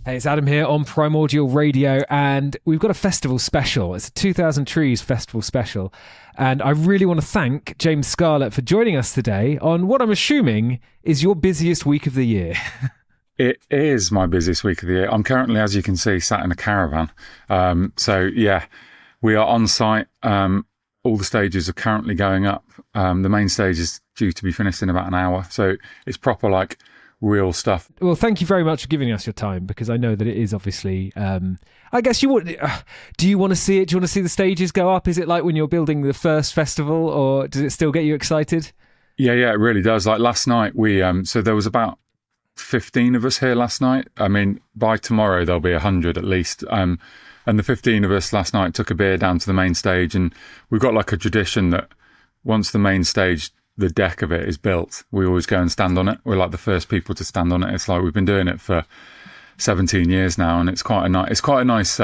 Hey, it's Adam here on Primordial Radio, and we've got a festival special. It's a 2000 Trees festival special, and I really want to thank James Scarlett for joining us today on what I'm assuming is your busiest week of the year. It is my busiest week of the year. I'm currently, as you can see, sat in a caravan. We are on site. All the stages are currently going up. The main stage is due to be finished in about an hour. So it's proper, like, real stuff. Well, thank you very much for giving us your time, because I know that it is obviously, I guess you would, do you want to see it? Do you want to see the stages go up? Is it like when you're building the first festival, or does it still get you excited? Yeah, it really does. Like last night, so there was about 15 of us here last night. I mean, by tomorrow, there'll be 100 at least. And the 15 of us last night took a beer down to the main stage, and we've got like a tradition that once the main stage, the deck of it is built, we always go and stand on it. We're like the first people to stand on it. It's like we've been doing it for 17 years now, and it's quite a nice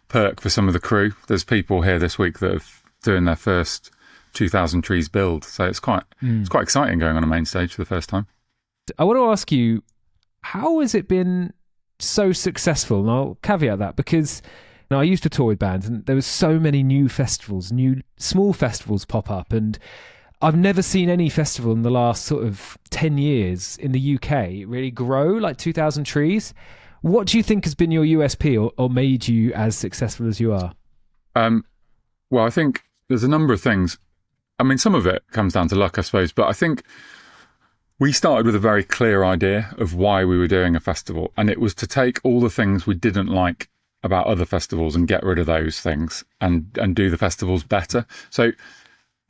perk for some of the crew. There's people here this week that are doing their first 2000 Trees build, so it's quite exciting going on a main stage for the first time. I want to ask you, how has it been so successful? And I'll caveat that because I used to tour with bands, and there was so many new festivals, new small festivals pop up, and I've never seen any festival in the last sort of 10 years in the UK really grow like 2000 Trees. What do you think has been your USP or made you as successful as you are? Well, I think there's a number of things. I mean, some of it comes down to luck, I suppose, but I think we started with a very clear idea of why we were doing a festival, and it was to take all the things we didn't like about other festivals and get rid of those things and do the festivals better. So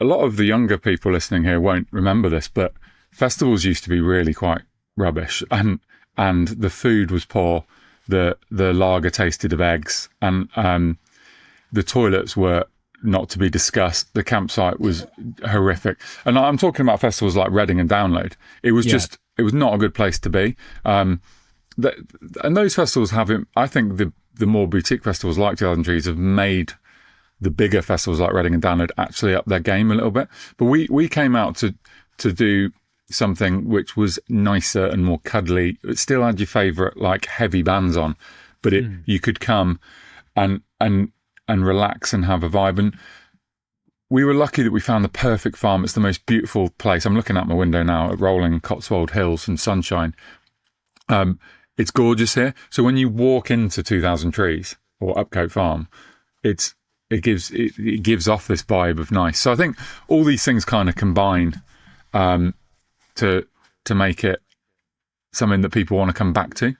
a lot of the younger people listening here won't remember this, but festivals used to be really quite rubbish, and the food was poor. The lager tasted of eggs, and the toilets were not to be discussed. The campsite was horrific. And I'm talking about festivals like Reading and Download. It was it was not a good place to be. And those festivals I think the more boutique festivals like 2000 Trees have made the bigger festivals like Reading and Download actually up their game a little bit. But we came out to do something which was nicer and more cuddly. It still had your favourite like heavy bands on, but you could come and relax and have a vibe. And we were lucky that we found the perfect farm. It's the most beautiful place. I'm looking out my window now at rolling Cotswold Hills and sunshine. It's gorgeous here. So when you walk into 2000 Trees or Upcote Farm, it gives off this vibe of nice. So I think all these things kind of combine to make it something that people want to come back to.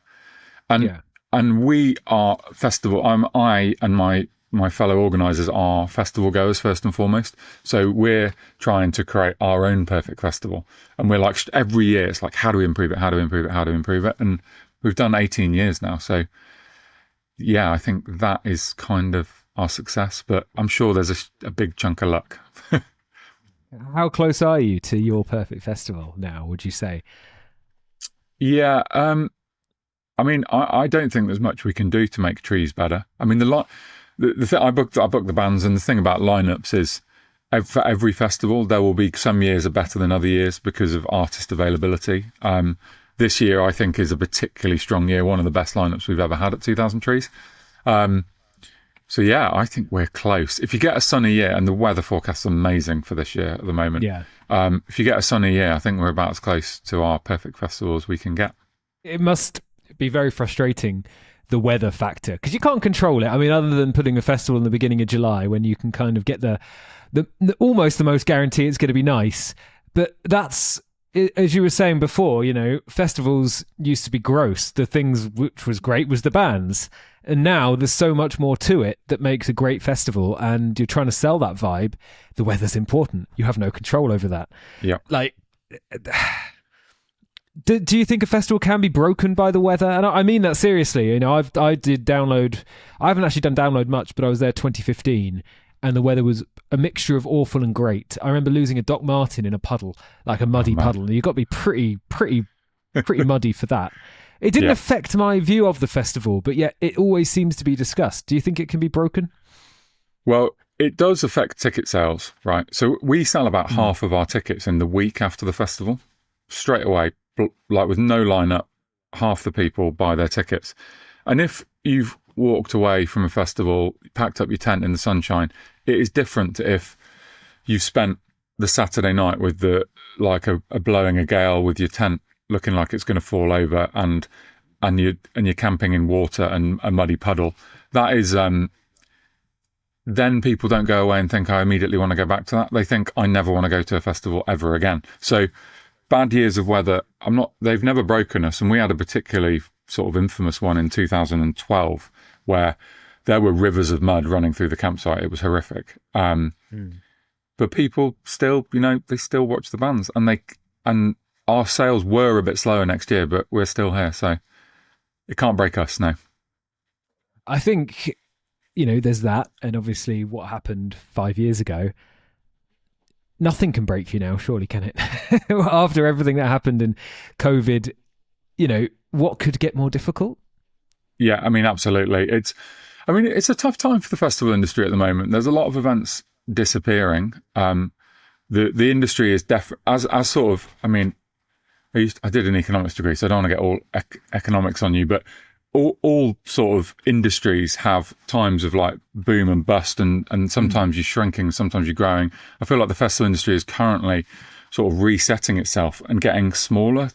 And we are festival. I and my fellow organisers are festival goers first and foremost. So we're trying to create our own perfect festival. And we're like, every year, it's like, how do we improve it? How do we improve it? How do we improve it? And we've done 18 years now. So yeah, I think that is kind of our success, but I'm sure there's a big chunk of luck. How close are you to your perfect festival now, would you say? Yeah, I mean, I don't think there's much we can do to make Trees better. I mean, the thing I booked the bands, and the thing about lineups is for every festival there will be some years are better than other years because of artist availability. This year I think is a particularly strong year, one of the best lineups we've ever had at 2000 Trees. So yeah, I think we're close. If you get a sunny year, and the weather forecast is amazing for this year at the moment. Yeah. If you get a sunny year, I think we're about as close to our perfect festival as we can get. It must be very frustrating, the weather factor, because you can't control it. I mean, other than putting a festival in the beginning of July when you can kind of get the almost the most guarantee it's going to be nice. But that's, as you were saying before, festivals used to be gross. The things which was great was the bands. And now there's so much more to it that makes a great festival, and you're trying to sell that vibe. The weather's important. You have no control over that. Yeah. Like, do you think a festival can be broken by the weather? And I mean that seriously. I did Download. I haven't actually done Download much, but I was there 2015, and the weather was a mixture of awful and great. I remember losing a Doc Martin in a puddle, like a muddy puddle. And you've got to be pretty muddy for that. It didn't affect my view of the festival, but yet it always seems to be discussed. Do you think it can be broken? Well, it does affect ticket sales, right? So we sell about half of our tickets in the week after the festival. Straight away, like with no lineup, half the people buy their tickets. And if you've walked away from a festival, packed up your tent in the sunshine, it is different to if you've spent the Saturday night with a blowing a gale with your tent looking like it's going to fall over, and you're camping in water and a muddy puddle. That is, then people don't go away and think, I immediately want to go back to that. They think, I never want to go to a festival ever again. So bad years of weather, they've never broken us. And we had a particularly sort of infamous one in 2012 where there were rivers of mud running through the campsite. It was horrific. But people still, they still watch the bands, and our sales were a bit slower next year, but we're still here. So it can't break us, no. I think, there's that. And obviously what happened 5 years ago, nothing can break you now, surely, can it? After everything that happened in COVID, what could get more difficult? Yeah, I mean, absolutely. It's a tough time for the festival industry at the moment. There's a lot of events disappearing. The industry is as sort of, I did an economics degree, so I don't want to get all economics on you, but all sort of industries have times of like boom and bust, and sometimes you're shrinking, sometimes you're growing. I feel like the festival industry is currently sort of resetting itself and getting smaller.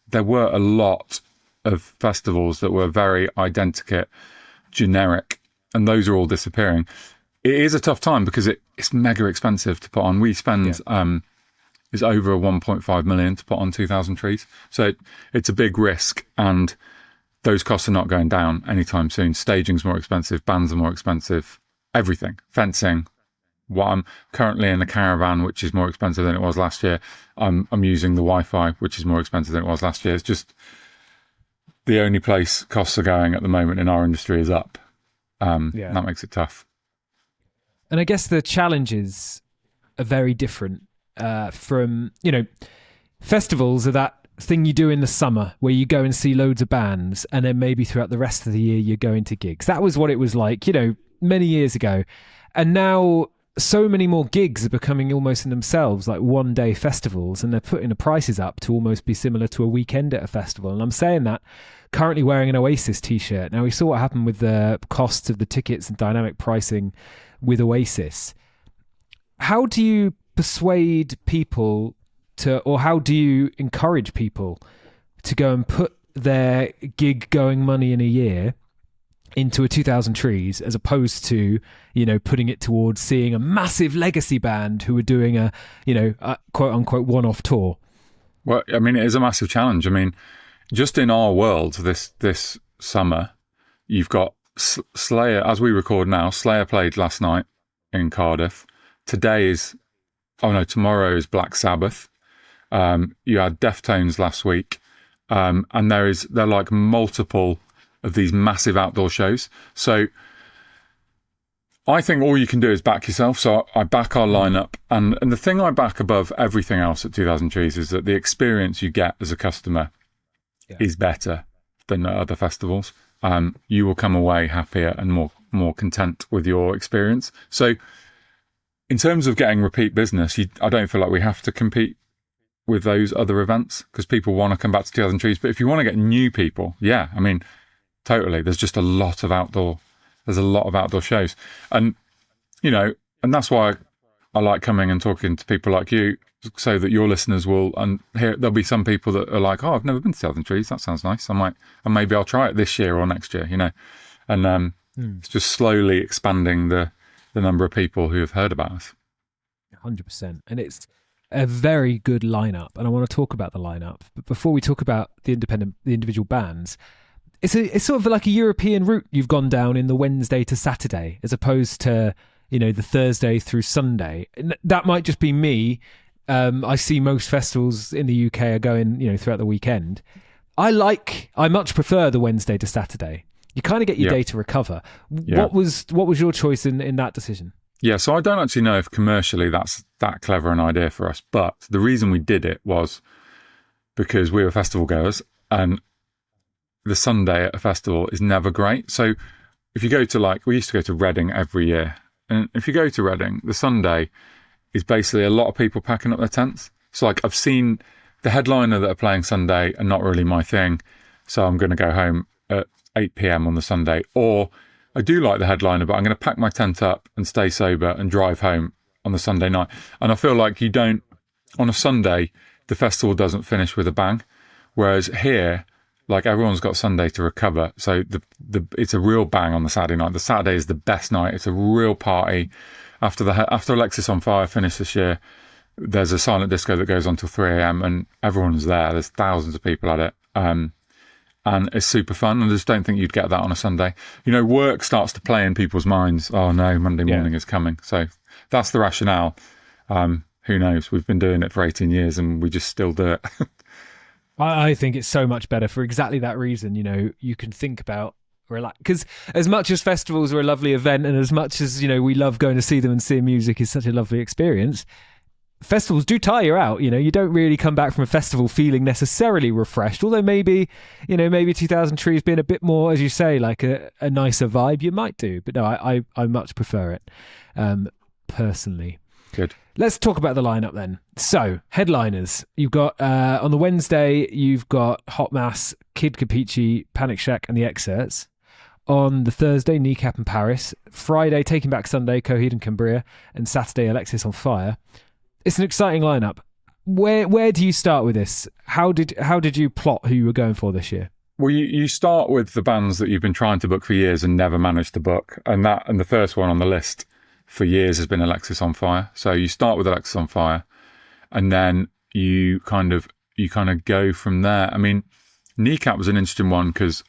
There were a lot of festivals that were very identikit, generic, and those are all disappearing. It is a tough time because it's mega expensive to put on. We spend it's over 1.5 million to put on 2,000 trees. So it's a big risk, and those costs are not going down anytime soon. Staging's more expensive, bands are more expensive, everything, fencing. I'm currently in a caravan, which is more expensive than it was last year. I'm using the Wi-Fi, which is more expensive than it was last year. It's just the only place costs are going at the moment in our industry is up. That makes it tough. And I guess the challenges are very different from, festivals are that thing you do in the summer where you go and see loads of bands, and then maybe throughout the rest of the year you're going to gigs. That was what it was like, many years ago. And now so many more gigs are becoming almost in themselves like one-day festivals, and they're putting the prices up to almost be similar to a weekend at a festival. And I'm saying that currently wearing an Oasis t-shirt. Now, we saw what happened with the costs of the tickets and dynamic pricing with Oasis. How do you persuade people or how do you encourage people to go and put their gig going money in a year into a 2,000 trees, as opposed to, putting it towards seeing a massive legacy band who are doing a quote unquote one-off tour? Well, it is a massive challenge. Just in our world this summer, you've got Slayer, as we record now. Slayer played last night in Cardiff. Tomorrow is Black Sabbath. You had Deftones last week. And there are like multiple of these massive outdoor shows. So I think all you can do is back yourself. So I back our lineup. And the thing I back above everything else at 2,000 Trees is that the experience you get as a customer is better than at other festivals. You will come away happier and more content with your experience. So in terms of getting repeat business, I don't feel like we have to compete with those other events because people want to come back to 2,000 Trees. But if you want to get new people, totally. There's just a lot of outdoor shows. And, and that's why I like coming and talking to people like you, so that your listeners will, and there'll be some people that are like, oh, I've never been to 2,000 Trees. That sounds nice. And maybe I'll try it this year or next year, and it's just slowly expanding the number of people who have heard about us. 100%. And it's a very good lineup. And I want to talk about the lineup. But before we talk about the individual bands, it's sort of like a European route you've gone down in the Wednesday to Saturday, as opposed to, the Thursday through Sunday. And that might just be me. I see most festivals in the UK are going, throughout the weekend. I much prefer the Wednesday to Saturday. You kind of get your day to recover. Yeah. What was your choice in that decision? Yeah, so I don't actually know if commercially that's that clever an idea for us, but the reason we did it was because we were festival goers, and the Sunday at a festival is never great. So if you go to we used to go to Reading every year, and if you go to Reading, the Sunday is basically a lot of people packing up their tents. So I've seen the headliner that are playing Sunday and not really my thing, so I'm going to go home at 8 p.m. on the Sunday, or I do like the headliner, but I'm going to pack my tent up and stay sober and drive home on the Sunday night. And I feel like you don't, on a Sunday, the festival doesn't finish with a bang. Whereas here, like everyone's got Sunday to recover. So it's a real bang on the Saturday night. The Saturday is the best night. It's a real party. After Alexisonfire finished this year, there's a silent disco that goes on till 3 a.m. and everyone's there. There's thousands of people at it. And it's super fun. And I just don't think you'd get that on a Sunday. You know, work starts to play in people's minds. Oh no, Monday morning is coming. So that's the rationale. Who knows? We've been doing it for 18 years and we just still do it. I think it's so much better for exactly that reason. You know, you can think about relax, because as much as festivals are a lovely event, and as much as, you know, we love going to see them and seeing music is such a lovely experience, festivals do tire you out. You know, you don't really come back from a festival feeling necessarily refreshed, although maybe 2000 Trees being a bit more, as you say, like a nicer vibe, you might do. But no, I much prefer it personally. Good. Let's talk about the lineup then. So, headliners. You've got, on the Wednesday, you've got Hot Mass, Kid Capici, Panic Shack and the Excerts. On the Thursday, Kneecap and Paris. Friday, Taking Back Sunday, Coheed and Cambria. And Saturday, Alexisonfire. It's an exciting lineup. Where do you start with this? How did you plot who you were going for this year? Well, you start with the bands that you've been trying to book for years and never managed to book. And the first one on the list for years has been Alexisonfire. So you start with Alexisonfire, and then you kind of go from there. I mean, Kneecap was an interesting one because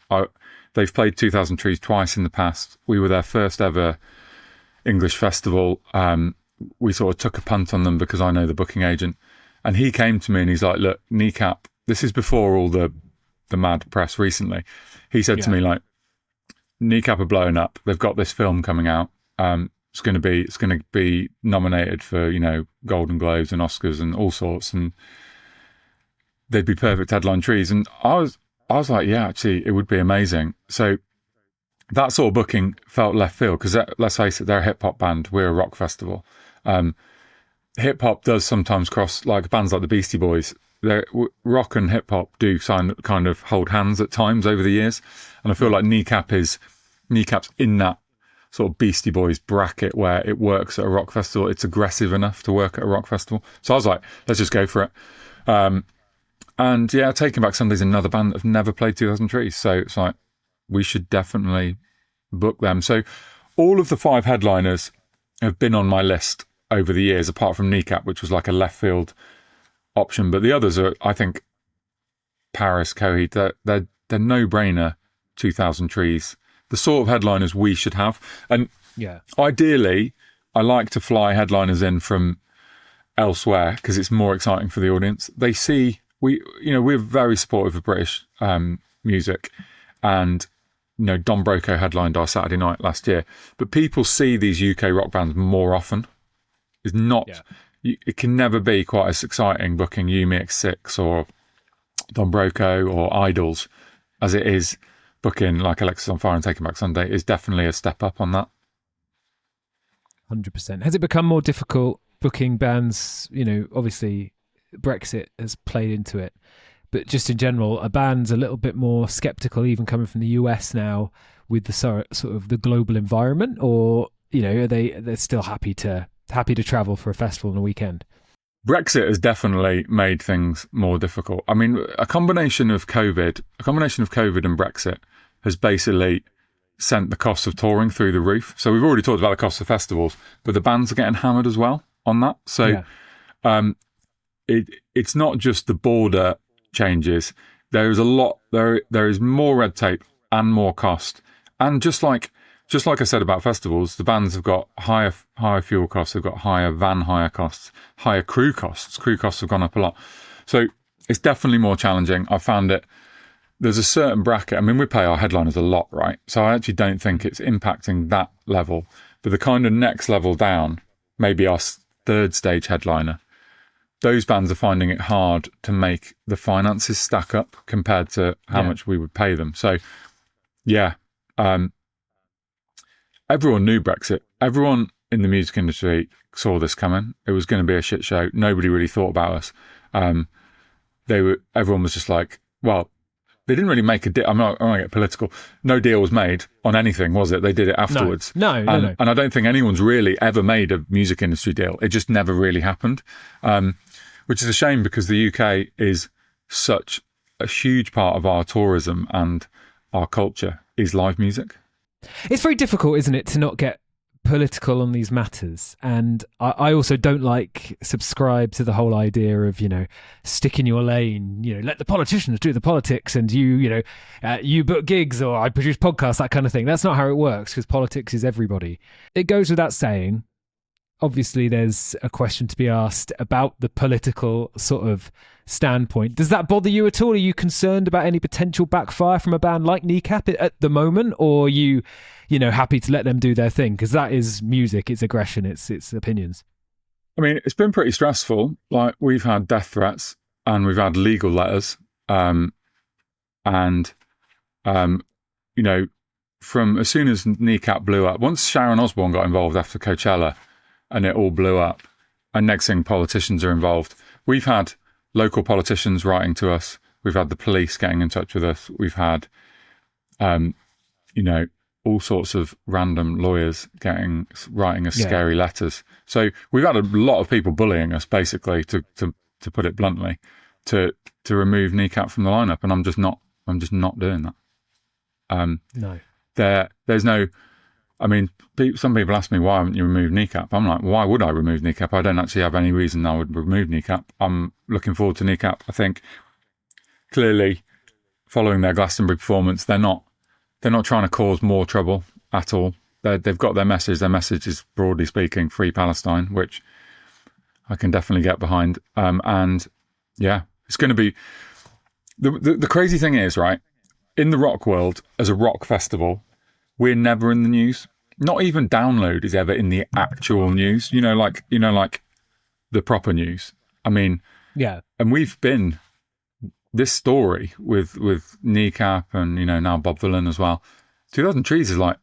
they've played 2000 Trees twice in the past. We were their first ever English festival. We sort of took a punt on them because I know the booking agent, and he came to me and he's like, "Look, Kneecap." This is before all the mad press recently. He said to me, like, "Kneecap are blowing up. They've got this film coming out. It's going to be nominated for, you know, Golden Globes and Oscars and all sorts, and they'd be perfect headline trees." And I was like, yeah, actually, it would be amazing. So that sort of booking felt left field because, let's face it, they're a hip hop band. We're a rock festival. Hip hop does sometimes cross, like bands like the Beastie Boys. Rock and hip hop do kind of hold hands at times over the years, and I feel like Kneecap's in that sort of Beastie Boys bracket where it works at a rock festival. It's aggressive enough to work at a rock festival. So I was like, let's just go for it. And yeah, Taking Back Sunday's another band that have never played 2000 Trees. So it's like, we should definitely book them. So all of the 5 headliners have been on my list over the years, apart from Kneecap, which was like a left field option. But the others are, I think, Paris, Coheed, they're no-brainer 2000 Trees. The sort of headliners we should have. And ideally, I like to fly headliners in from elsewhere because it's more exciting for the audience. They see, we're very supportive of British music, and, you know, Don Broco headlined our Saturday night last year. But people see these UK rock bands more often. It's not, it can never be quite as exciting booking You, Me, X6 or Don Broco or Idols as it is booking like Alexisonfire and Taking Back Sunday. Is definitely a step up on that. 100%. Has it become more difficult booking bands? You know, obviously Brexit has played into it, but just in general, are bands a little bit more skeptical, even coming from the US now, with the sort of the global environment, or, you know, they're still happy to travel for a festival on a weekend? Brexit has definitely made things more difficult. I mean, a combination of COVID and Brexit has basically sent the cost of touring through the roof. So we've already talked about the cost of festivals, but the bands are getting hammered as well on that. So it's not just the border changes. There is there is more red tape and more cost. And just like I said about festivals, the bands have got higher fuel costs, they've got higher van hire costs, higher crew costs. Crew costs have gone up a lot. So it's definitely more challenging. I found it, there's a certain bracket. I mean, we pay our headliners a lot, right? So I actually don't think it's impacting that level. But the kind of next level down, maybe our third stage headliner, those bands are finding it hard to make the finances stack up compared to how much we would pay them. So, everyone knew Brexit. Everyone in the music industry saw this coming. It was going to be a shit show. Nobody really thought about us. Everyone was just like, well, they didn't really make a deal. I'm not going to get political. No deal was made on anything, was it? They did it afterwards. No. And I don't think anyone's really ever made a music industry deal. It just never really happened, which is a shame because the UK is such a huge part of our tourism and our culture is live music. It's very difficult, isn't it, to not get political on these matters. And I also don't subscribe to the whole idea of, stick in your lane, let the politicians do the politics and you book gigs or I produce podcasts, that kind of thing. That's not how it works because politics is everybody. It goes without saying, obviously there's a question to be asked about the political sort of standpoint. Does that bother you at all? Are you concerned about any potential backfire from a band like Kneecap at the moment, or are you happy to let them do their thing? Because that is music, it's aggression, it's opinions. I mean, it's been pretty stressful. Like, we've had death threats and we've had legal letters, from as soon as Kneecap blew up, once Sharon Osbourne got involved after Coachella and it all blew up, and next thing politicians are involved, we've had local politicians writing to us. We've had the police getting in touch with us. We've had, all sorts of random lawyers writing us scary letters. So we've had a lot of people bullying us, basically, to put it bluntly, to remove Kneecap from the lineup, and I'm just not doing that. No, there's no. I mean, some people ask me, why haven't you removed Kneecap? I'm like, why would I remove Kneecap? I don't actually have any reason I would remove Kneecap. I'm looking forward to Kneecap. I think clearly, following their Glastonbury performance, they're not trying to cause more trouble at all. They've got their message. Their message is, broadly speaking, free Palestine, which I can definitely get behind. And yeah, it's going to be the crazy thing is, right, in the rock world, as a rock festival, we're never in the news. Not even Download is ever in the actual news. Like the proper news. I mean, yeah. And we've been this story with Kneecap and now Bob Vylan as well. 2000 Trees is like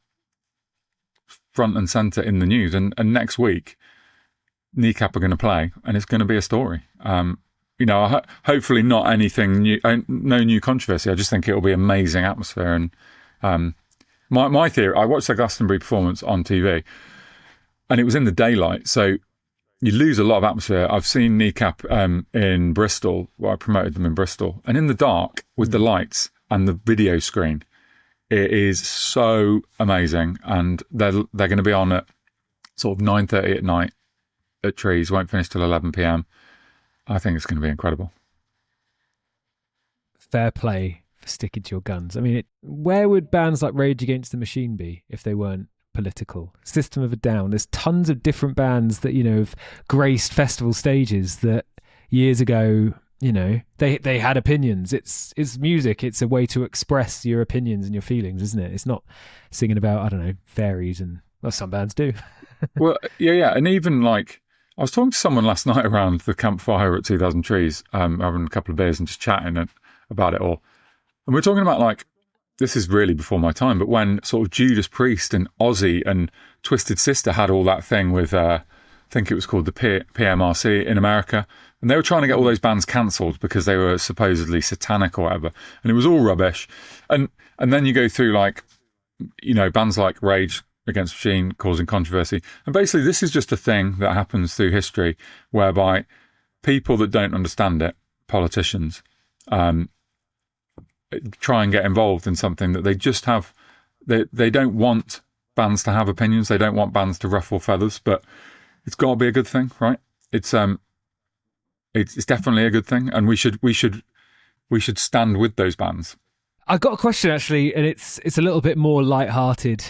front and center in the news, and next week Kneecap are going to play, and it's going to be a story. Hopefully not anything new, no new controversy. I just think it'll be amazing atmosphere. And my theory, I watched the Glastonbury performance on TV, and it was in the daylight, so you lose a lot of atmosphere. I've seen Kneecap in Bristol, where I promoted them in Bristol, and in the dark with the lights and the video screen, it is so amazing. And they're going to be on at sort of 9:30 at night at Trees, won't finish till 11 p.m. I think it's going to be incredible. Fair play for sticking to your guns. I mean, where would bands like Rage Against the Machine be if they weren't political? System of a Down. There's tons of different bands that have graced festival stages that years ago, they had opinions. It's music. It's a way to express your opinions and your feelings, isn't it? It's not singing about, I don't know, fairies, and some bands do. Well, yeah, and even like, I was talking to someone last night around the campfire at 2000 Trees, having a couple of beers and just chatting about it all, and we're talking about, like, this is really before my time, but when sort of Judas Priest and Ozzy and Twisted Sister had all that thing with, I think it was called the PMRC in America, and they were trying to get all those bands cancelled because they were supposedly satanic or whatever, and it was all rubbish. And then you go through, like, bands like Rage Against the Machine causing controversy. And basically this is just a thing that happens through history whereby people that don't understand it, politicians, try and get involved in something that they just have. They don't want bands to have opinions. They don't want bands to ruffle feathers, but it's got to be a good thing, right? It's definitely a good thing, and we should stand with those bands. I got a question actually, and it's a little bit more lighthearted,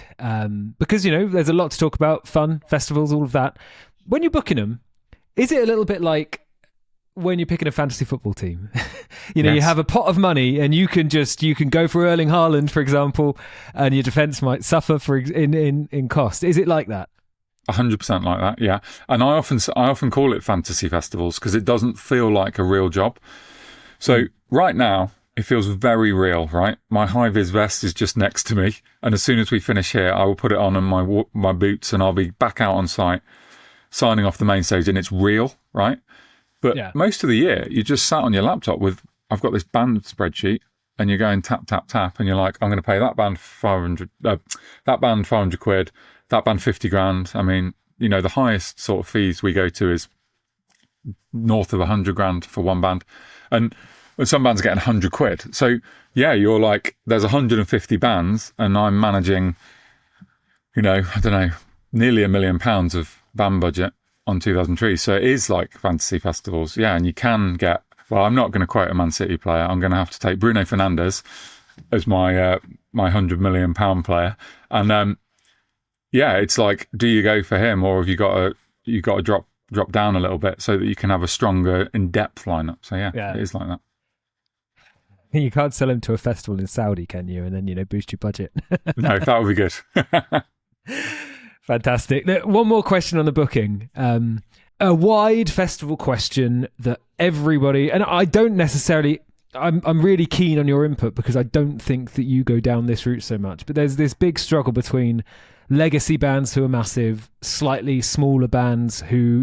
because there's a lot to talk about, fun, festivals, all of that. When you're booking them, is it a little bit like when you're picking a fantasy football team? Yes. You have a pot of money, and you can go for Erling Haaland, for example, and your defence might suffer in cost. Is it like that? 100% like that, yeah. And I often call it fantasy festivals because it doesn't feel like a real job. So right now, it feels very real, right? My high-vis vest is just next to me, and as soon as we finish here, I will put it on my boots, and I'll be back out on site, signing off the main stage, and it's real, right? But most of the year, you're just sat on your laptop with, I've got this band spreadsheet, and you're going tap, tap, tap, and you're like, I'm going to pay that band 500, that band 500 quid, that band 50 grand. I mean, the highest sort of fees we go to is north of 100 grand for one band. And some bands are getting 100 quid. So yeah, you're like, there's 150 bands and I'm managing, I don't know, nearly £1 million of band budget on 2,000 Trees. So it is like fantasy festivals. Yeah. And you can get, well, I'm not going to quote a Man City player. I'm going to have to take Bruno Fernandes as my £100 million player. And yeah, it's like, do you go for him, or have you got to drop down a little bit so that you can have a stronger in-depth lineup? So yeah, it is like that. You can't sell him to a festival in Saudi, can you? And then, boost your budget. No, that would be good. Fantastic. Now, one more question on the booking. A wide festival question that everybody, and I don't necessarily, I'm really keen on your input because I don't think that you go down this route so much, but there's this big struggle between legacy bands who are massive, slightly smaller bands who,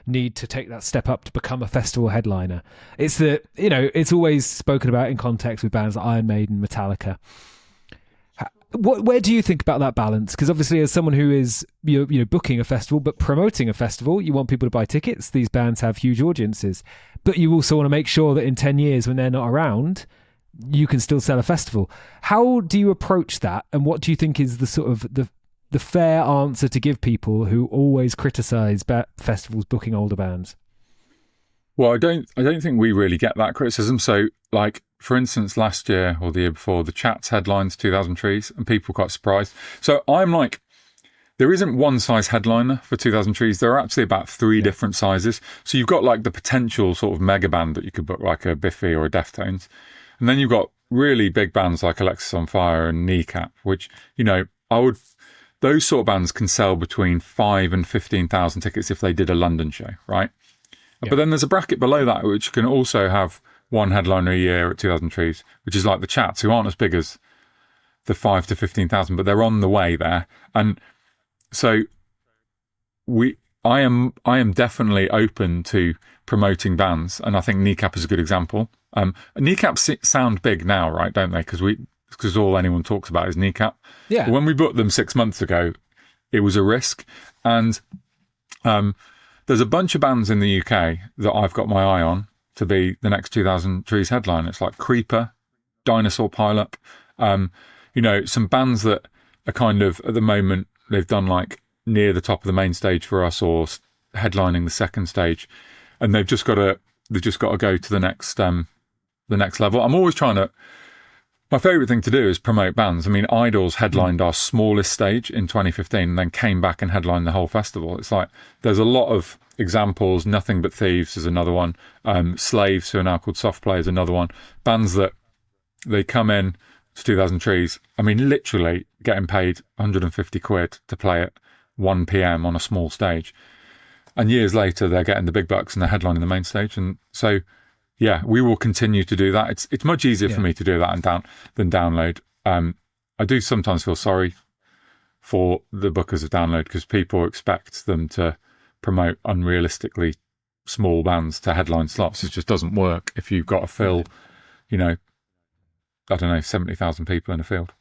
need to take that step up to become a festival headliner. It's it's always spoken about in context with bands like Iron Maiden, Metallica. Where do you think about that balance? Because obviously, as someone who is booking a festival but promoting a festival, you want people to buy tickets. These bands have huge audiences, but you also want to make sure that in 10 years when they're not around, you can still sell a festival. How do you approach that, and what do you think is the sort of the fair answer to give people who always criticise festivals booking older bands? Well, I don't think we really get that criticism. So, like, for instance, last year or the year before, the Chats headlines 2,000 Trees, and people were quite surprised. So I'm like, there isn't one size headliner for 2,000 Trees. There are actually about three different sizes. So you've got like the potential sort of mega band that you could book, like a Biffy or a Deftones. And then you've got really big bands like Alexisonfire and Kneecap, which, those sort of bands can sell between 5,000 and 15,000 tickets if they did a London show, right? Yeah. But then there's a bracket below that which can also have one headliner a year at 2,000 Trees, which is like the Chats, who aren't as big as the 5,000 to 15,000, but they're on the way there. And so I am definitely open to promoting bands, and I think Kneecap is a good example. Kneecap sound big now, right? Don't they? Because all anyone talks about is Kneecap. Yeah. But when we booked them 6 months ago, it was a risk, and there's a bunch of bands in the UK that I've got my eye on to be the next 2,000 Trees headline. It's like Creeper, Dinosaur Pileup, some bands that are kind of, at the moment, they've done like near the top of the main stage for us or headlining the second stage, and they've just got to go to the next level. I'm always trying to. My favourite thing to do is promote bands. I mean, Idols headlined our smallest stage in 2015 and then came back and headlined the whole festival. It's like, there's a lot of examples. Nothing But Thieves is another one. Slaves, who are now called Soft Play, is another one. Bands that they come in to 2,000 Trees. I mean, literally getting paid 150 quid to play at 1 p.m. on a small stage. And years later, they're getting the big bucks and they're headlining the main stage. And so, yeah, we will continue to do that. It's much easier for me to do that than Download. I do sometimes feel sorry for the bookers of Download because people expect them to promote unrealistically small bands to headline slots. It just doesn't work if you've got to fill, 70,000 people in a field.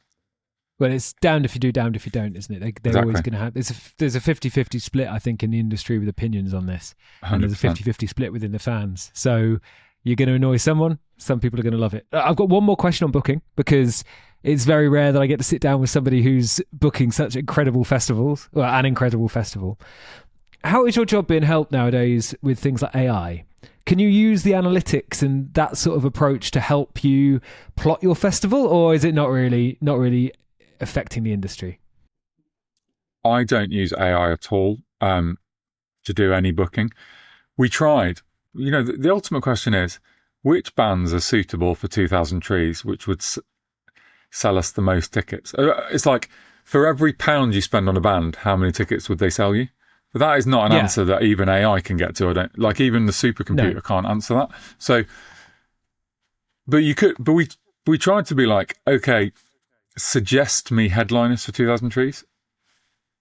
Well, it's damned if you do, damned if you don't, isn't it? They're always going to have... There's a 50-50 split, I think, in the industry with opinions on this. 100%. And there's a 50-50 split within the fans. So you're going to annoy someone. Some people are going to love it. I've got one more question on booking, because it's very rare that I get to sit down with somebody who's booking such incredible festivals, or an incredible festival. How is your job being helped nowadays with things like AI? Can you use the analytics and that sort of approach to help you plot your festival, or is it not really affecting the industry? I don't use AI at all to do any booking. We tried. The ultimate question is, which bands are suitable for 2,000 Trees, which would sell us the most tickets? It's like, for every £1 you spend on a band, how many tickets would they sell you? But that is not an answer that even AI can get to. I don't like, even the supercomputer can't answer that. So, but we tried to be like, okay, suggest me headliners for 2,000 Trees,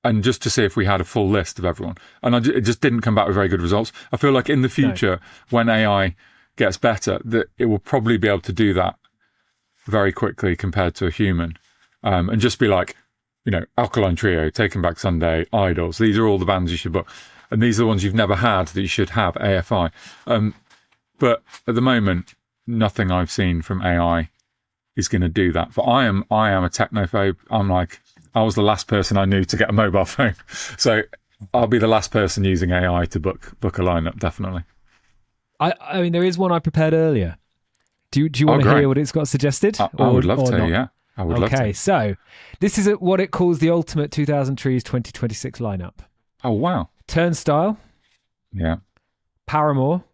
and just to see if we had a full list of everyone. And it just didn't come back with very good results. I feel like in the future, when AI gets better, that it will probably be able to do that very quickly compared to a human, and just be like, Alkaline Trio, Taking Back Sunday, Idols. These are all the bands you should book, and these are the ones you've never had that you should have. AFI, but at the moment, nothing I've seen from AI is going to do that. But I am a technophobe. I'm like, I was the last person I knew to get a mobile phone, so I'll be the last person using AI to book a lineup, definitely. I mean, there is one I prepared earlier. Do you want to hear what it's got suggested? I would love to, not? yeah. I would love to. Okay, so this is what it calls the Ultimate 2000 Trees 2026 lineup. Oh, wow. Turnstile. Yeah. Paramore.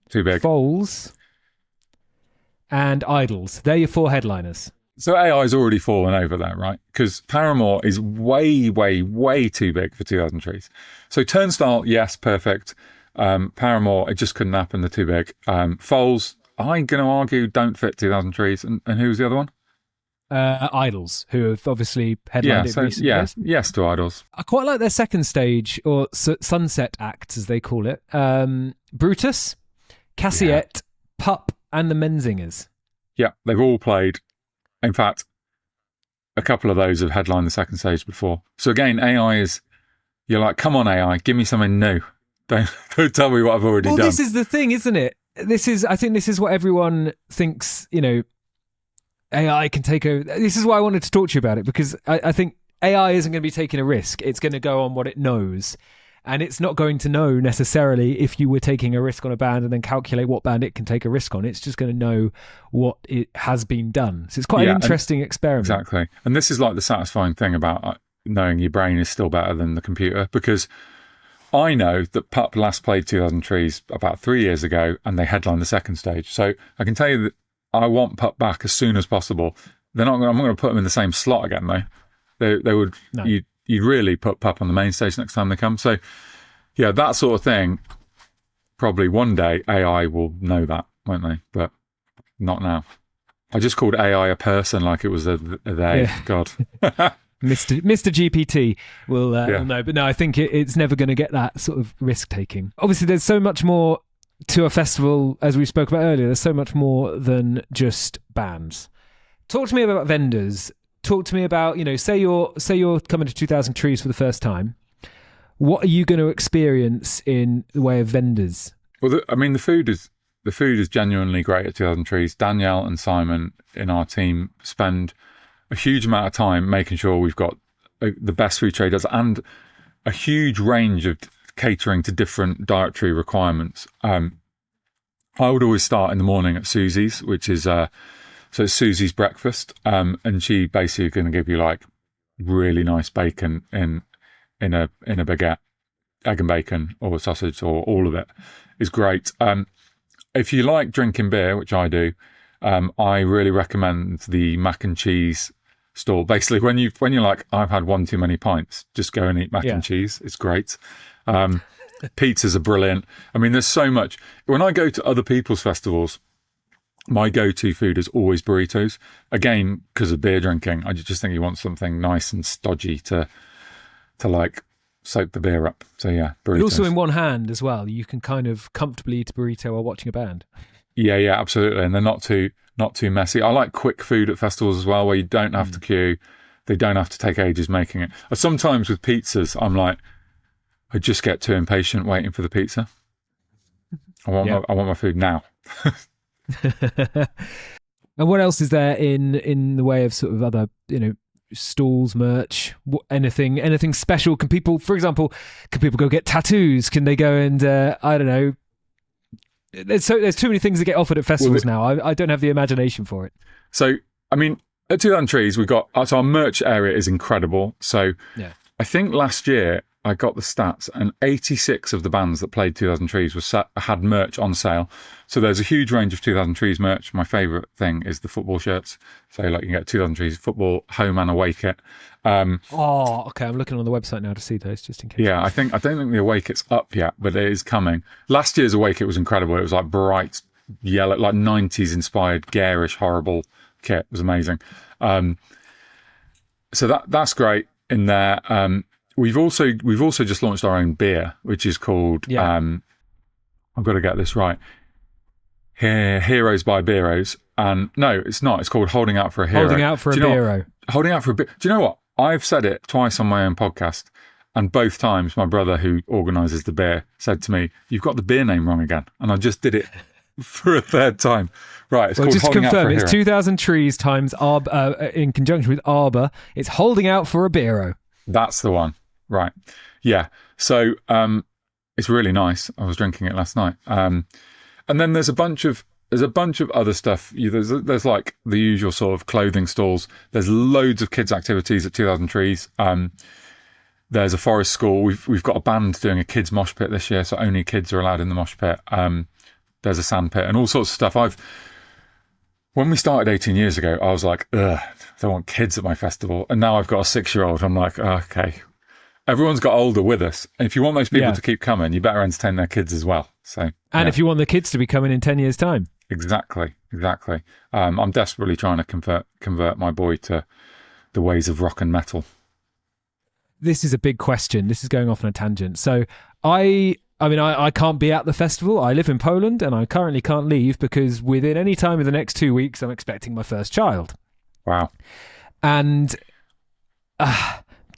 Too big. Foals. And Idols. They're your 4 headliners. So AI's already fallen over there, right? Because Paramore is way, way, way too big for 2000 Trees. So Turnstile, yes, perfect. Paramore, it just couldn't happen. They're too big. Foals, I'm going to argue, don't fit 2000 Trees. And who's the other one? Idols, who have obviously headlined it recently. Yes to Idols. I quite like their second stage, or sunset act, as they call it. Brutus, Cassiette, Pup, and the Menzingers. Yeah, they've all played. In fact, a couple of those have headlined the second stage before. So again, AI is, you're like, come on, AI, give me something new. Don't tell me what I've already done. Well, this is the thing, isn't it? I think this is what everyone thinks, AI can take over. This is why I wanted to talk to you about it, because I think AI isn't going to be taking a risk. It's going to go on what it knows. And it's not going to know necessarily if you were taking a risk on a band and then calculate what band it can take a risk on. It's just going to know what it has been done. So it's quite an interesting experiment. Exactly. And this is like the satisfying thing about knowing your brain is still better than the computer, because I know that Pup last played 2000 Trees about 3 years ago and they headlined the second stage. So I can tell you that I want Pup back as soon as possible. I'm not going to put them in the same slot again, though. They would. No. You'd really put Pup on the main stage next time they come. So, yeah, that sort of thing. Probably one day AI will know that, won't they? But not now. I just called AI a person like it was a they. Yeah. God. Mr. GPT will know. But no, I think it's never going to get that sort of risk-taking. Obviously, there's so much more to a festival, as we spoke about earlier. There's so much more than just bands. Talk to me about vendors. Talk to me about, say you're coming to 2000 Trees for the first time. What are you going to experience in the way of vendors? Well, the food is genuinely great at 2000 Trees. Danielle and Simon in our team spend a huge amount of time making sure we've got the best food traders and a huge range of catering to different dietary requirements. I would always start in the morning at Susie's, which is so it's Susie's breakfast, and she basically going to give you like really nice bacon in a baguette, egg and bacon or sausage or all of it is great. If you like drinking beer, which I do, I really recommend the mac and cheese stall. Basically, when you're like, I've had one too many pints, just go and eat mac and cheese. It's great. Pizzas are brilliant. I mean, there's so much. When I go to other people's festivals, my go-to food is always burritos. Again, because of beer drinking, I just think you want something nice and stodgy to like soak the beer up. So yeah, burritos. But also in one hand as well, you can kind of comfortably eat a burrito while watching a band. Yeah, absolutely. And they're not too messy. I like quick food at festivals as well, where you don't have to queue. They don't have to take ages making it. Sometimes with pizzas, I'm like, I just get too impatient waiting for the pizza. I want my food now. And what else is there in the way of sort of other, stalls, merch, anything special? Can people, for example, go get tattoos? Can they go and I don't know? There's too many things that get offered at festivals now. I don't have the imagination for it. So I mean, at 2000 Trees, we've got our merch area is incredible. So I think last year I got the stats, and 86 of the bands that played 2000 Trees had merch on sale. So there's a huge range of 2000 Trees merch. My favourite thing is the football shirts. So like you can get 2000 Trees football home and away kit. Okay. I'm looking on the website now to see those, just in case. Yeah, I don't think the away kit's up yet, but it is coming. Last year's away kit was incredible. It was like bright yellow, like 90s inspired, garish, horrible kit. It was amazing. So that's great in there. We've also just launched our own beer, which is called I've got to get this right. Heroes by Beeros, And no, it's not. It's called Holding Out for a Hero. Holding Out for a Do you know Hero. what? Holding Out for a Do you know what? I've said it twice on my own podcast, and both times my brother, who organises the beer, said to me, "You've got the beer name wrong again." And I just did it for a third time. Right, it's called just to Holding Out for a confirm, Hero. it's 2,000 trees times in conjunction with Arbor. It's Holding Out for a Beero. That's the one. Right. Yeah. So it's really nice. I was drinking it last night. And then there's a bunch of other stuff. There's like the usual sort of clothing stalls. There's loads of kids' activities at 2,000 Trees. There's a forest school. We've got a band doing a kids' mosh pit this year, so only kids are allowed in the mosh pit. There's a sand pit and all sorts of stuff. When we started 18 years ago, I was like, ugh, I don't want kids at my festival. And now I've got a 6-year-old. I'm like, oh, okay. Everyone's got older with us. And if you want those people to keep coming, you better entertain their kids as well. And if you want the kids to be coming in 10 years' time. Exactly. I'm desperately trying to convert my boy to the ways of rock and metal. This is a big question. This is going off on a tangent. So I can't be at the festival. I live in Poland and I currently can't leave because within any time in the next 2 weeks, I'm expecting my first child. Wow. And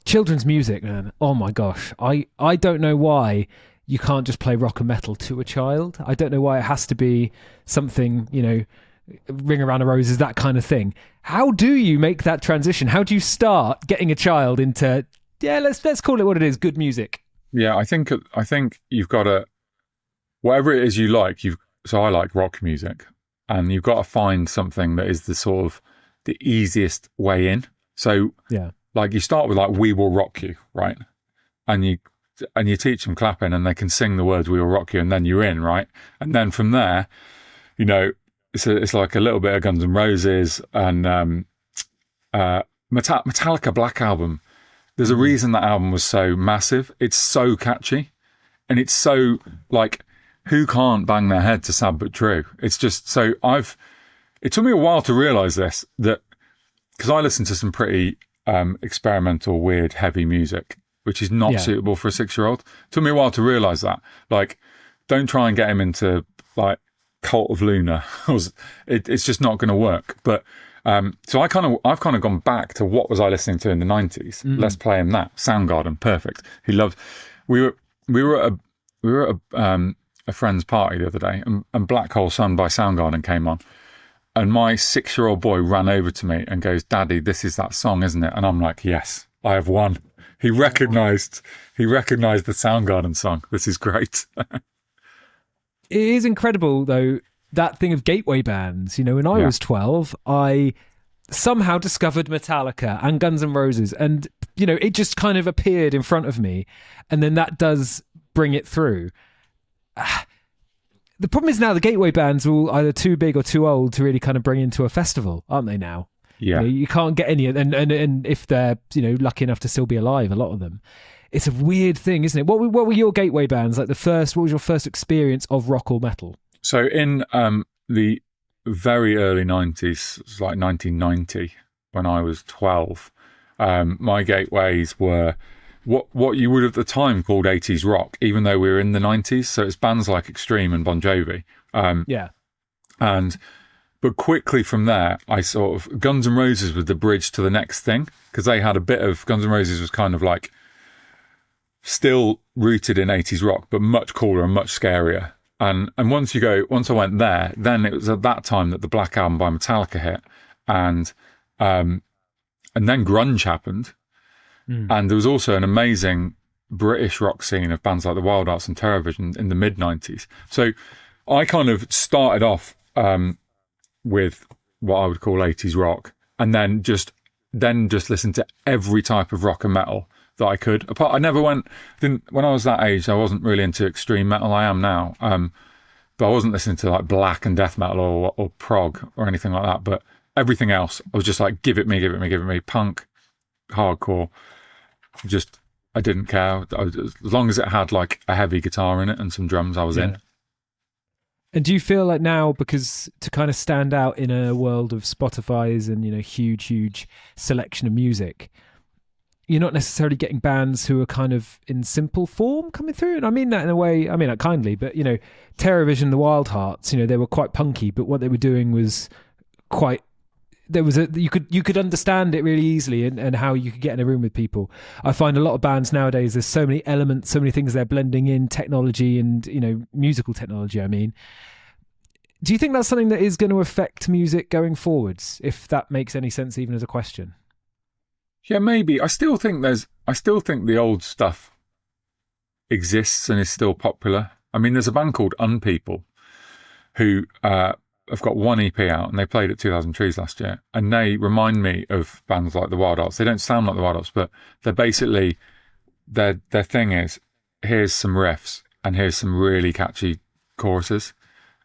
children's music, man. Oh my gosh. I don't know why you can't just play rock and metal to a child. I don't know why it has to be something, Ring Around the Roses, that kind of thing. How do you make that transition? How do you start getting a child into, let's call it what it is, good music? Yeah, I think you've got to, whatever it is you like, so I like rock music, and you've got to find something that is the sort of the easiest way in. So like you start with like We Will Rock You, right? And you teach them clapping and they can sing the words We Will Rock You, and then you're in, right? And then from there, it's like a little bit of Guns N' Roses and Metallica Black Album. There's a reason that album was so massive. It's so catchy. And it's so, like, who can't bang their head to Sad But True? It's just, so it took me a while to realise this, that, because I listen to some pretty experimental, weird, heavy music, which is not suitable for a 6-year-old. It took me a while to realise that. Like, don't try and get him into, like, Cult of Luna. It's just not going to work. But, so I've kind of gone back to what was I listening to in the 90s. Let's play him that. Soundgarden, perfect. He loved. We were at a friend's party the other day, and Black Hole Sun by Soundgarden came on, and my 6-year-old boy ran over to me and goes, "Daddy, this is that song, isn't it?" And I'm like, "Yes, I have won." He recognised the Soundgarden song. This is great. It is incredible, though, that thing of gateway bands. When I was 12, I somehow discovered Metallica and Guns N' Roses, and it just kind of appeared in front of me, and then that does bring it through. The problem is now the gateway bands are all either too big or too old to really kind of bring into a festival, aren't they now? Yeah. You can't get any, and if they're lucky enough to still be alive, a lot of them. It's a weird thing, isn't it? What were your gateway bands like? What was your first experience of rock or metal? So in the very early 90s, it was like 1990, when I was 12, my gateways were what you would at the time called 80s rock, even though we were in the 90s. So it's bands like Extreme and Bon Jovi. But quickly from there, I sort of, Guns N' Roses was the bridge to the next thing, because they had a bit of, Guns N' Roses was kind of like still rooted in 80s rock, but much cooler and much scarier. And once I went there, then it was at that time that the Black Album by Metallica hit, and then grunge happened, and there was also an amazing British rock scene of bands like the Wild Arts and Terrorvision in the mid 90s. So I kind of started off with what I would call 80s rock, and then just listened to every type of rock and metal that I could. When I was that age, I wasn't really into extreme metal. I am now, but I wasn't listening to like black and death metal or prog or anything like that. But everything else, I was just like, give it me, punk, hardcore. I didn't care. As long as it had like a heavy guitar in it and some drums, I was in. And do you feel like now, because to kind of stand out in a world of Spotify's and huge selection of music, you're not necessarily getting bands who are kind of in simple form coming through? And I mean that in a way, I mean that kindly, but Terrorvision, the Wild Hearts, they were quite punky, but what they were doing was quite. There was you could understand it really easily, and how you could get in a room with people. I find a lot of bands nowadays, there's so many elements, so many things they're blending in, technology and musical technology. I mean, do you think that's something that is going to affect music going forwards? If that makes any sense, even as a question. Yeah, maybe. I still think the old stuff exists and is still popular. I mean, there's a band called Unpeople who have got one EP out, and they played at 2000 Trees last year, and they remind me of bands like the Wild Arts. They don't sound like the Wild Arts, but they're basically, their thing is, here's some riffs and here's some really catchy choruses.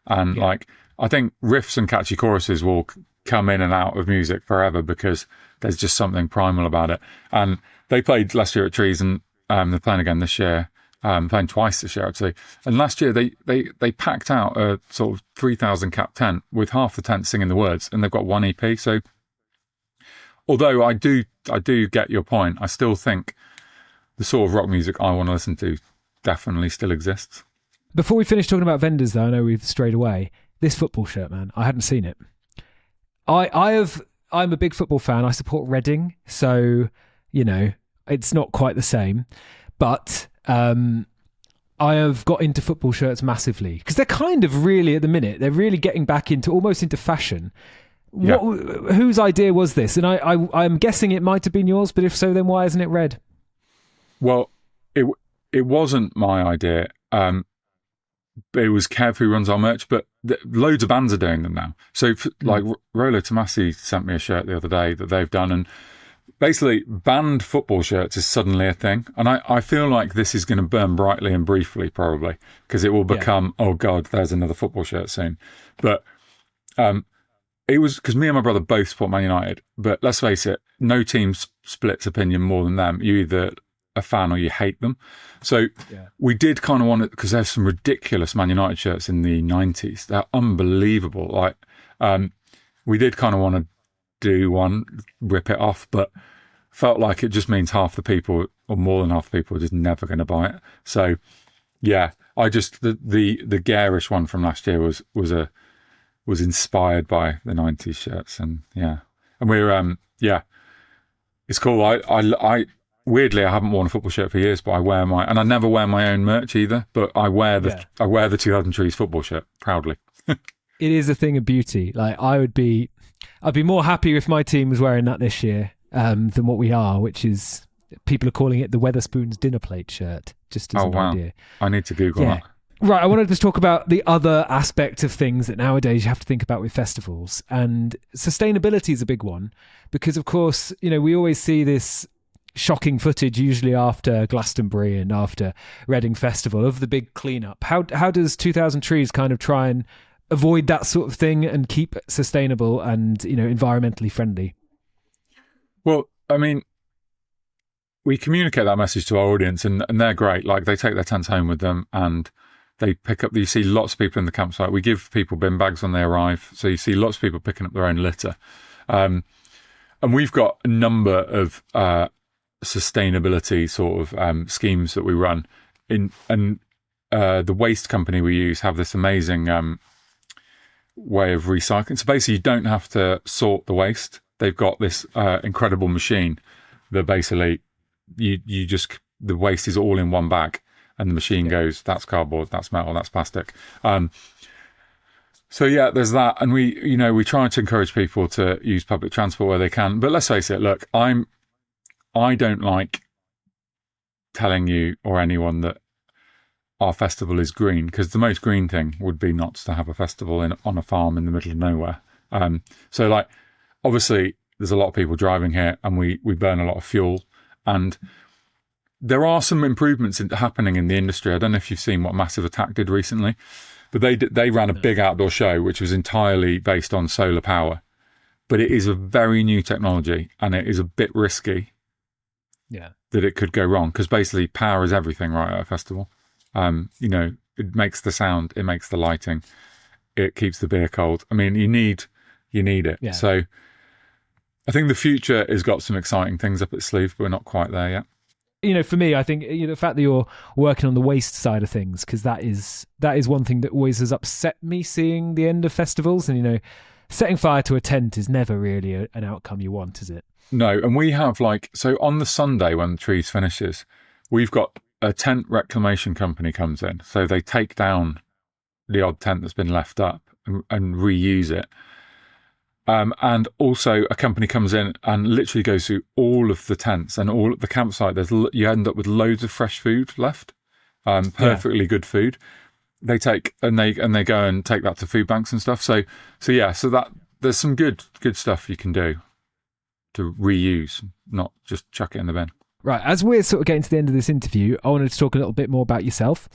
And like, I think riffs and catchy choruses will come in and out of music forever because there's just something primal about it. And they played last year at Trees, and they're playing again this year. Playing twice this year, actually. And last year they packed out a sort of 3,000 cap tent with half the tent singing the words, and they've got one EP. So although I do get your point, I still think the sort of rock music I want to listen to definitely still exists. Before we finish talking about vendors, though, I know we've strayed away. This football shirt, man, I hadn't seen it. I'm a big football fan. I support Reading, so it's not quite the same, but I have got into football shirts massively because they're kind of really, at the minute, they're really getting back almost into fashion. Yeah. Whose idea was this? And I'm guessing it might have been yours, but if so, then why isn't it red? Well, it wasn't my idea. It was Kev who runs our merch, but loads of bands are doing them now. So like Rolo Tomasi sent me a shirt the other day that they've done, and basically, band football shirts is suddenly a thing. And I feel like this is going to burn brightly and briefly, probably, because it will become, oh God, there's another football shirt soon. But it was because me and my brother both support Man United. But let's face it, no team splits opinion more than them. You either a fan or you hate them. So we did kind of want it, because there's some ridiculous Man United shirts in the 90s. They're unbelievable. Like, we did kind of want to do one, rip it off, but felt like it just means half the people, or more than half the people, are just never going to buy it. So yeah, I just the garish one from last year was inspired by the 90s shirts, and we're it's cool. I weirdly, I haven't worn a football shirt for years, but and I never wear my own merch either, but I wear the 2000 Trees football shirt proudly. It is a thing of beauty. Like, I'd be more happy if my team was wearing that this year than what we are, which is, people are calling it the Weatherspoons dinner plate shirt, just as an idea. I need to Google that. Right, I wanted to talk about the other aspect of things that nowadays you have to think about with festivals, and sustainability is a big one, because of course, we always see this shocking footage, usually after Glastonbury and after Reading Festival, of the big cleanup. How does 2000 Trees kind of try and avoid that sort of thing and keep sustainable and environmentally friendly? Well, I mean, we communicate that message to our audience, and they're great. Like, they take their tents home with them, and they pick up. You see lots of people in the campsite. We give people bin bags when they arrive, so you see lots of people picking up their own litter. And we've got a number of sustainability sort of schemes that we run and the waste company we use have this amazing way of recycling. So basically, you don't have to sort the waste. They've got this incredible machine that basically you just, the waste is all in one bag, and the machine goes, that's cardboard, that's metal, that's plastic. So yeah, there's that, and we try to encourage people to use public transport where they can. But let's face it, look, I don't like telling you or anyone that our festival is green, because the most green thing would be not to have a festival on a farm in the middle of nowhere. So like, obviously there's a lot of people driving here, and we burn a lot of fuel, and there are some improvements happening in the industry. I don't know if you've seen what Massive Attack did recently, but they ran a big outdoor show which was entirely based on solar power, but it is a very new technology, and it is a bit risky that it could go wrong, because basically power is everything right at a festival. It makes the sound, it makes the lighting, it keeps the beer cold. I mean, you need it. Yeah. So I think the future has got some exciting things up its sleeve, but we're not quite there yet. For me, I think the fact that you're working on the waste side of things, because that is one thing that always has upset me, seeing the end of festivals. And setting fire to a tent is never really an outcome you want, is it? No, and we have so on the Sunday when the trees finishes, we've got a tent reclamation company comes in. So they take down the odd tent that's been left up and reuse it. And also a company comes in and literally goes through all of the tents and all at the campsite. You end up with loads of fresh food left, perfectly good food. They take and they go and take that to food banks and stuff. So that there's some good stuff you can do to reuse, not just chuck it in the bin. Right, as we're sort of getting to the end of this interview, I wanted to talk a little bit more about yourself.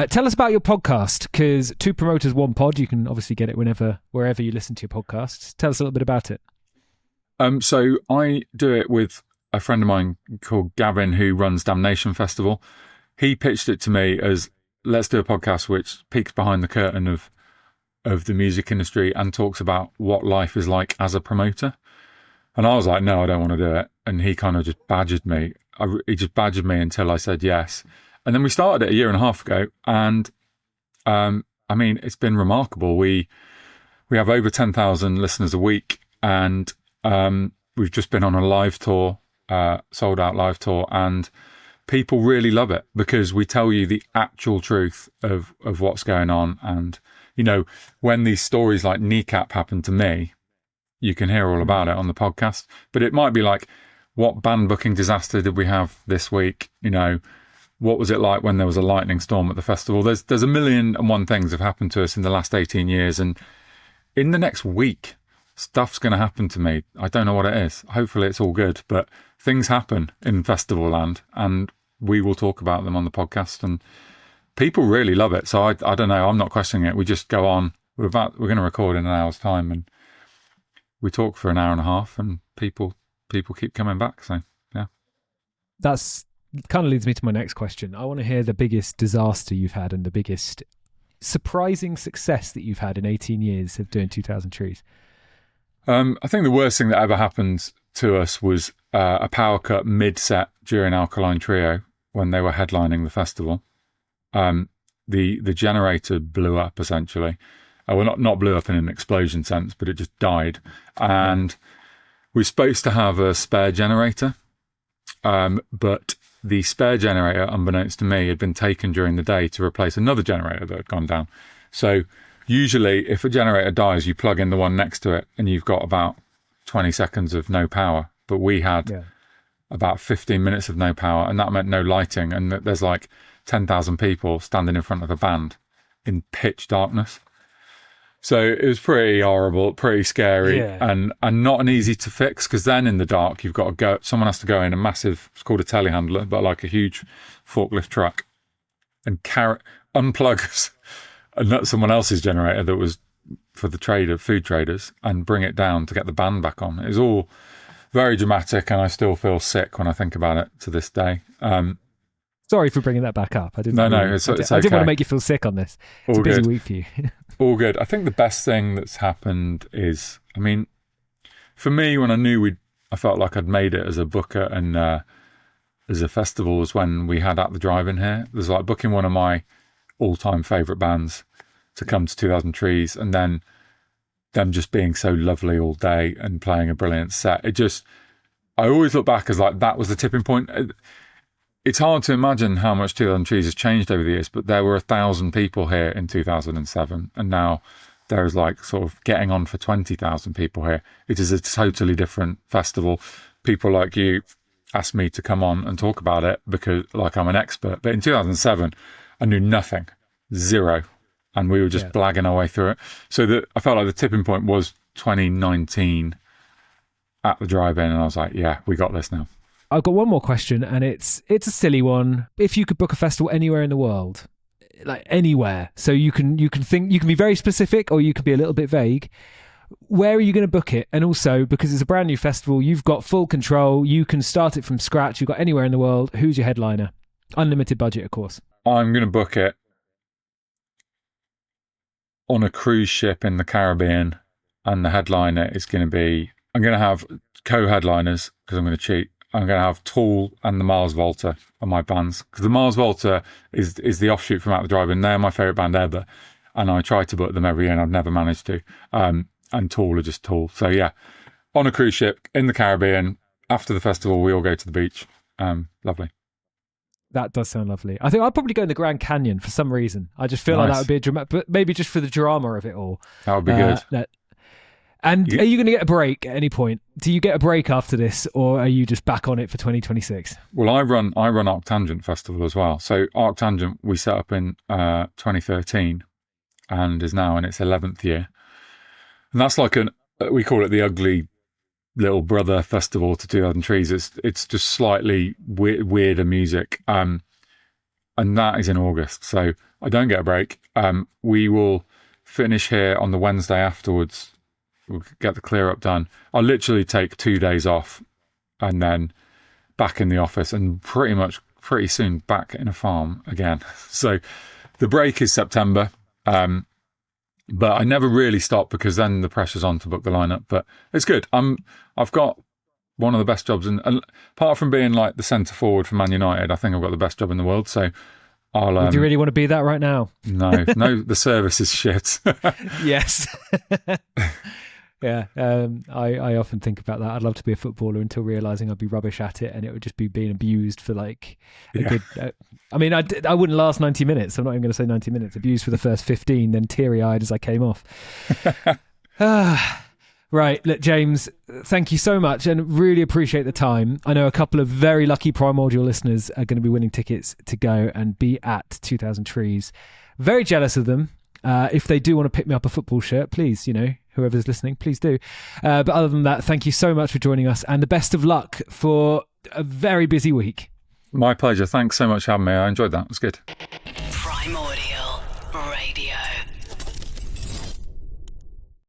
Tell us about your podcast, because two promoters, one pod. You can obviously get it wherever you listen to your podcasts. Tell us a little bit about it. So I do it with a friend of mine called Gavin, who runs Damnation Festival. He pitched it to me as, let's do a podcast which peeks behind the curtain of the music industry and talks about what life is like as a promoter. And I was like, no, I don't want to do it. And he kind of just badgered me. He just badgered me until I said yes. And then we started it a year and a half ago. And I mean, it's been remarkable. We have over 10,000 listeners a week. And we've just been on a live tour, sold out live tour. And people really love it because we tell you the actual truth of what's going on. And, you know, when these stories like Kneecap happened to me, you can hear all about it on the podcast. But it might be like, what band booking disaster did we have this week? You know, what was it like when there was a lightning storm at the festival? There's a million and one things have happened to us in the last 18 years. And in the next week, stuff's going to happen to me. I don't know what it is. Hopefully it's all good. But things happen in festival land and we will talk about them on the podcast. And people really love it. So I don't know. I'm not questioning it. We just go on. We're going to record in an hour's time. And we talk for an hour and a half and people keep coming back. So, yeah. That's kind of leads me to my next question. I want to hear the biggest disaster you've had and the biggest surprising success that you've had in 18 years of doing 2,000 Trees. I think the worst thing that ever happened to us was a power cut mid-set during Alkaline Trio when they were headlining the festival. The generator blew up, essentially. Well, not blew up in an explosion sense, but it just died. And we were supposed to have a spare generator, but the spare generator, unbeknownst to me, had been taken during the day to replace another generator that had gone down. So usually if a generator dies, you plug in the one next to it and you've got about 20 seconds of no power. But we had about 15 minutes of no power, and that meant no lighting. And there's like 10,000 people standing in front of a band in pitch darkness. So it was pretty horrible, pretty scary, and not an easy to fix, because then in the dark you've got to go. Someone has to go in a massive, it's called a telehandler, but like a huge forklift truck, and unplug someone else's generator that was for the food traders, and bring it down to get the band back on. It was all very dramatic, and I still feel sick when I think about it to this day. Sorry for bringing that back up. I didn't. It's okay. I didn't want to make you feel sick on this. It's a busy week for you. All good. I think the best thing that's happened is, I mean, for me, when I knew I felt like I'd made it as a booker and as a festival was when we had At the Drive-In here. It was like booking one of my all-time favourite bands to come to 2,000 Trees, and then them just being so lovely all day and playing a brilliant set. I always look back as like that was the tipping point. It's hard to imagine how much 2,000 Trees has changed over the years, but there were 1,000 people here in 2007, and now there is like sort of getting on for 20,000 people here. It is a totally different festival. People like you asked me to come on and talk about it because like I'm an expert, but in 2007 I knew nothing, zero, and we were just blagging our way through it. So I felt like the tipping point was 2019 at the Drive-In, and I was like, yeah, we got this now. I've got one more question, and it's a silly one. If you could book a festival anywhere in the world, like anywhere, so you can be very specific or you can be a little bit vague. Where are you going to book it? And also, because it's a brand new festival, you've got full control. You can start it from scratch. You've got anywhere in the world. Who's your headliner? Unlimited budget, of course. I'm going to book it on a cruise ship in the Caribbean, and the headliner is going to be, I'm going to have co-headliners because I'm going to cheat. I'm going to have Tool and the Mars Volta on my bands, because the Mars Volta is the offshoot from At the Drive-In. They're my favourite band ever, and I try to book them every year and I've never managed to. and tall are just tall. So yeah, on a cruise ship in the Caribbean after the festival, we all go to the beach. Lovely. That does sound lovely. I think I'd probably go in the Grand Canyon for some reason. I just feel like that would be a dramatic, but maybe just for the drama of it all. That would be good. And are you going to get a break at any point? Do you get a break after this, or are you just back on it for 2026? Well, I run Arctangent Festival as well. So Arctangent we set up in 2013 and is now in its 11th year. And that's like we call it the ugly little brother festival to 2000 Trees. It's just slightly weirder music. And that is in August. So I don't get a break. We will finish here on the Wednesday afterwards. We'll get the clear up done. I'll literally take 2 days off and then back in the office and pretty soon back in a farm again. So the break is September. But I never really stop because then the pressure's on to book the lineup. But it's good. I've got one of the best jobs, and apart from being like the centre forward for Man United, I think I've got the best job in the world. So I'll. Do you really want to be that right now? No, the service is shit. Yes. Yeah, I often think about that. I'd love to be a footballer until realising I'd be rubbish at it, and it would just be being abused for like a good. I mean, I wouldn't last 90 minutes. I'm not even going to say 90 minutes. Abused for the first 15, then teary-eyed as I came off. Right, look, James, thank you so much, and really appreciate the time. I know a couple of very lucky Primordial listeners are going to be winning tickets to go and be at 2000 Trees. Very jealous of them. If they do want to pick me up a football shirt, please, whoever's listening, please do. But other than that, thank you so much for joining us, and the best of luck for a very busy week. My pleasure. Thanks so much for having me. I enjoyed that. It was good.